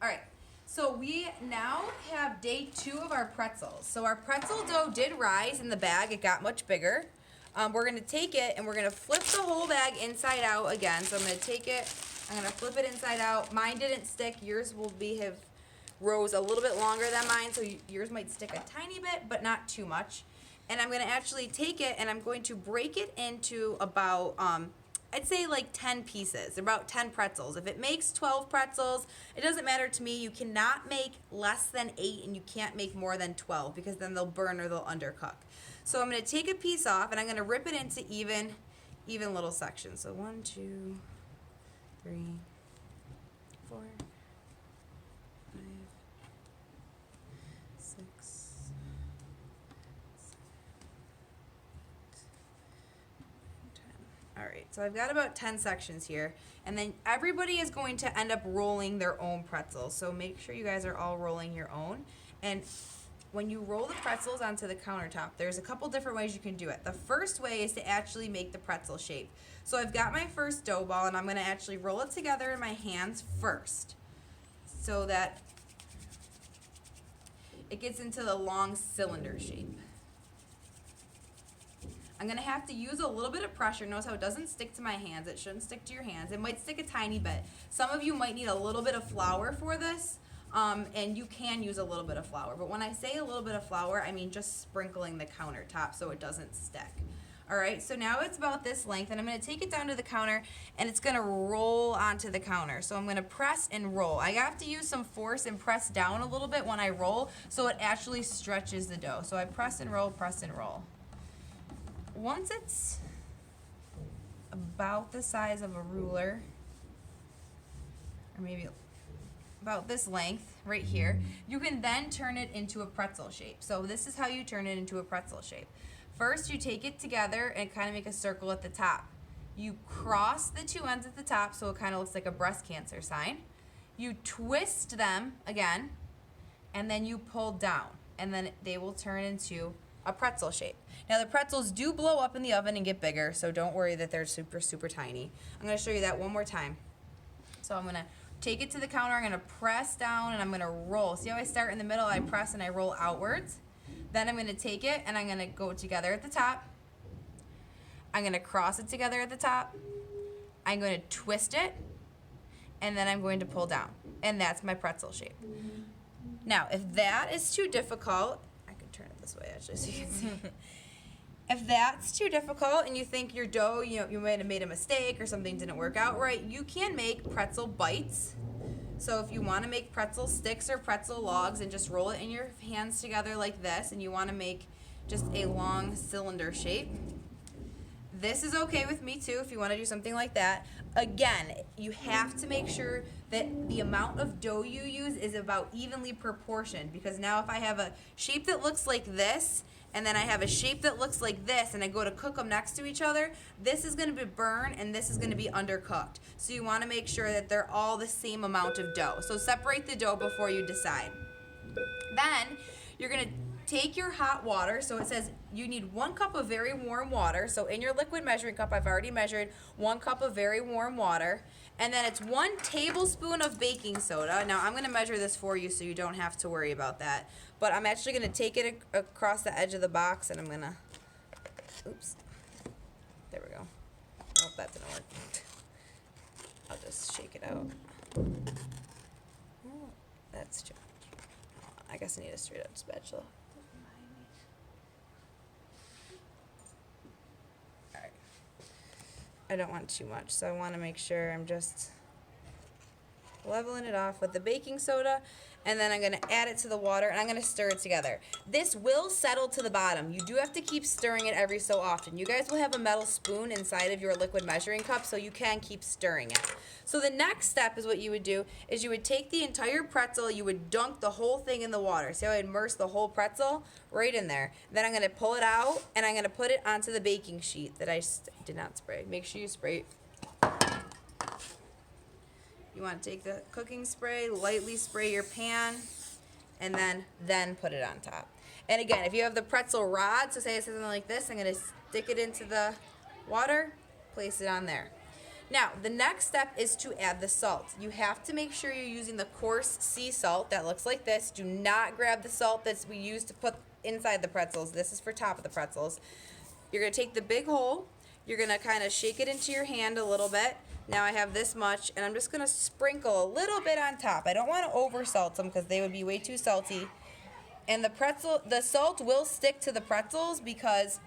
All right, so we now have day 2 of our pretzels. So our pretzel dough did rise in the bag. It got much bigger. We're going to take it and we're going to flip the whole bag inside out again. So I'm going to take it, I'm going to flip it inside out. Mine didn't stick. Yours will have rows a little bit longer than mine, so yours might stick a tiny bit, but not too much. And I'm going to actually take it and I'm going to break it into about I'd say like 10 pieces, about 10 pretzels. If it makes 12 pretzels, it doesn't matter to me. You cannot make less than 8 and you can't make more than 12 because then they'll burn or they'll undercook. So I'm going to take a piece off and I'm going to rip it into even little sections. So 1, 2, 3, 4, 5, 6, all right, so I've got about 10 sections here, and then everybody is going to end up rolling their own pretzels. So make sure you guys are all rolling your own. And when you roll the pretzels onto the countertop, there's a couple different ways you can do it. The first way is to actually make the pretzel shape. So I've got my first dough ball, and I'm going to actually roll it together in my hands first so that it gets into the long cylinder shape. I'm going to have to use a little bit of pressure. Notice how it doesn't stick to my hands. It shouldn't stick to your hands. It might stick a tiny bit. Some of you might need a little bit of flour for this, and you can use a little bit of flour. But when I say a little bit of flour, I mean just sprinkling the countertop so it doesn't stick. All right, so now it's about this length, and I'm going to take it down to the counter, and it's going to roll onto the counter. So I'm going to press and roll. I have to use some force and press down a little bit when I roll so it actually stretches the dough. So I press and roll, press and roll. Once it's about the size of a ruler, or maybe about this length right here, you can then turn it into a pretzel shape. So this is how you turn it into a pretzel shape. First, you take it together and kind of make a circle at the top. You cross the two ends at the top so it kind of looks like a breast cancer sign. You twist them again, and then you pull down, and then they will turn into a pretzel shape. Now the pretzels do blow up in the oven and get bigger, so don't worry that they're super, super tiny. I'm going to show you that one more time. So I'm going to take it to the counter, I'm going to press down, and I'm going to roll. See how I start in the middle, I press and I roll outwards. Then I'm going to take it and I'm going to go together at the top. I'm going to cross it together at the top. I'm going to twist it, and then I'm going to pull down. And that's my pretzel shape. Now, if that is too difficult, turn it this way actually so you can see. If that's too difficult and you think your dough, you might have made a mistake or something didn't work out right, you can make pretzel bites. So if you want to make pretzel sticks or pretzel logs and just roll it in your hands together like this, and you want to make just a long cylinder shape, this is okay with me too if you want to do something like that. Again, you have to make sure that the amount of dough you use is about evenly proportioned, because now if I have a shape that looks like this and then I have a shape that looks like this and I go to cook them next to each other, this is going to be burned and this is going to be undercooked. So you want to make sure that they're all the same amount of dough. So separate the dough before you decide. Then you're going to take your hot water. So it says you need 1 cup of very warm water. So in your liquid measuring cup, I've already measured 1 cup of very warm water. And then it's 1 tablespoon of baking soda. Now I'm going to measure this for you so you don't have to worry about that. But I'm actually going to take it across the edge of the box, and I'm going to, oops, there we go. Nope, that didn't work. I'll just shake it out. Oh, that's too much. I guess I need a straight up spatula. Alright. I don't want too much, so I want to make sure I'm just leveling it off with the baking soda, and then I'm going to add it to the water, and I'm going to stir it together. This will settle to the bottom. You do have to keep stirring it every so often. You guys will have a metal spoon inside of your liquid measuring cup, so you can keep stirring it. So the next step is what you would do is you would take the entire pretzel, you would dunk the whole thing in the water. See how I immerse the whole pretzel right in there. Then I'm going to pull it out, and I'm going to put it onto the baking sheet that I did not spray. Make sure you spray it. You want to take the cooking spray, lightly spray your pan, and then put it on top. And again, if you have the pretzel rod, so say it's something like this, I'm going to stick it into the water, place it on there. Now, the next step is to add the salt. You have to make sure you're using the coarse sea salt that looks like this. Do not grab the salt that we use to put inside the pretzels. This is for top of the pretzels. You're going to take the big hole. You're going to kind of shake it into your hand a little bit. Now I have this much, and I'm just going to sprinkle a little bit on top. I don't want to over salt them because they would be way too salty. And the salt will stick to the pretzels because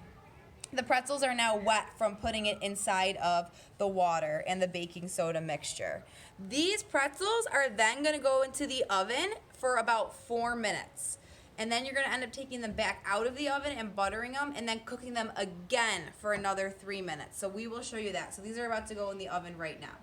the pretzels are now wet from putting it inside of the water and the baking soda mixture. These pretzels are then going to go into the oven for about 4 minutes. And then you're going to end up taking them back out of the oven and buttering them and then cooking them again for another 3 minutes. So we will show you that. So these are about to go in the oven right now.